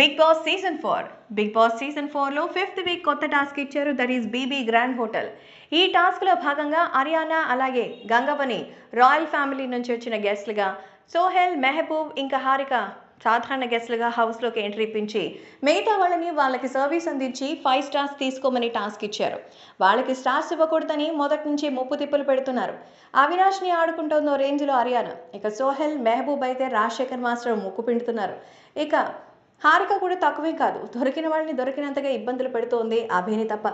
Big boss season 4 లో 5th week కొత్త task ఇచ్చారు. That is BB grand hotel. ఈ టాస్క్ లో భాగంగా అరియానా అలాగే గంగవని రాయల్ ఫ్యామిలీ నుంచి వచ్చిన గెస్ట్లుగా, సోహెల్, మెహబూబ్ ఇంకా హారిక సాధారణ గెస్ట్లుగా హౌస్లోకి ఎంట్రీ ఇప్పించి మిగతా వాళ్ళకి సర్వీస్ అందించి 5 స్టార్స్ తీసుకోమని టాస్క్ ఇచ్చారు. వాళ్ళకి స్టార్స్ ఇవ్వకూడదని మొదటి నుంచి ముప్పు తిప్పలు పెడుతున్నారు. అవినాష్ని ఆడుకుంటోందో రేంజ్లో అరియానా, ఇక సోహెల్, మెహబూబ్ అయితే రాజశేఖర్ మాస్టర్ ముక్కు పిండుతున్నారు. ఇక హారిక కూడా తక్కువే కాదు, దొరికిన వాళ్ళని దొరికినంతగా ఇబ్బందులు పెడుతోంది అభిని తప్ప.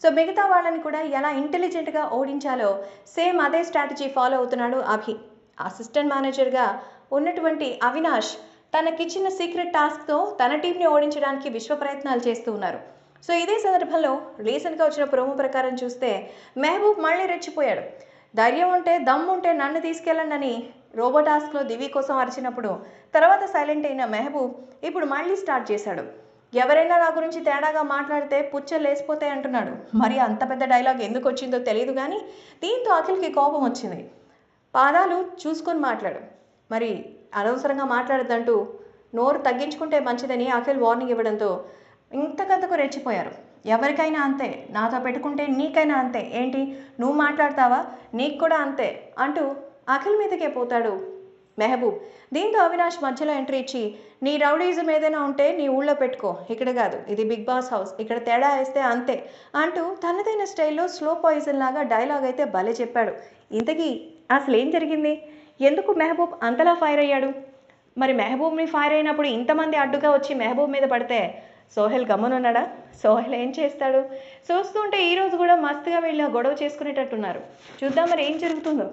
సో మిగతా వాళ్ళని కూడా ఎలా ఇంటెలిజెంట్గా ఓడించాలో సేమ్ అదే స్ట్రాటజీ ఫాలో అవుతున్నాడు అభి. అసిస్టెంట్ మేనేజర్గా ఉన్నటువంటి అవినాష్ తనకిచ్చిన సీక్రెట్ టాస్క్తో తన టీంని ఓడించడానికి విశ్వ ప్రయత్నాలు చేస్తూ ఉన్నారు. సో ఇదే సందర్భంలో రీసెంట్గా వచ్చిన ప్రోమో ప్రకారం చూస్తే మెహబూబ్ మళ్ళీ రెచ్చిపోయాడు. ధైర్యం ఉంటే దమ్ముంటే నన్ను తీసుకెళ్ళండి అని రోబో టాస్క్లో దివి కోసం అరిచినప్పుడు తర్వాత సైలెంట్ అయిన మెహబూబ్ ఇప్పుడు మళ్ళీ స్టార్ట్ చేశాడు. ఎవరైనా నా గురించి తేడాగా మాట్లాడితే పుచ్చలు లేసిపోతాయి అంటున్నాడు. మరి అంత పెద్ద డైలాగ్ ఎందుకు వచ్చిందో తెలియదు కానీ దీంతో అఖిల్కి కోపం వచ్చింది. పాదాలు చూసుకొని మాట్లాడు, మరి అనవసరంగా మాట్లాడద్దంటూ నోరు తగ్గించుకుంటే మంచిదని అఖిల్ వార్నింగ్ ఇవ్వడంతో ఇంతకంతకు రెచ్చిపోయారు. ఎవరికైనా అంతే, నాతో పెట్టుకుంటే నీకైనా అంతే, ఏంటి నువ్వు మాట్లాడతావా, నీకు కూడా అంతే అంటూ అఖిల్ మీదకే పోతాడు మెహబూబ్. దీంతో అవినాష్ మధ్యలో ఎంట్రీ ఇచ్చి, నీ రౌడీజం ఏదైనా ఉంటే నీ ఊళ్ళో పెట్టుకో, ఇక్కడ కాదు, ఇది బిగ్ బాస్ హౌస్, ఇక్కడ తేడా వేస్తే అంతే అంటూ తనదైన స్టైల్లో స్లో పాయిజన్ లాగా డైలాగ్ అయితే భలే చెప్పాడు. ఇంతకీ అసలు ఏం జరిగింది, ఎందుకు మెహబూబ్ అంతలా ఫైర్ అయ్యాడు? మరి మెహబూబ్ని ఫైర్ అయినప్పుడు ఇంతమంది అడ్డుగా వచ్చి మెహబూబ్ మీద పడితే సోహెల్ గమ్మునున్నాడా? సోహెల్ ఏం చేస్తాడు? చూస్తుంటే ఈరోజు కూడా మస్తుగా వీళ్ళు గొడవ చేసుకునేటట్టున్నారు. చూద్దాం మరి ఏం జరుగుతుందో.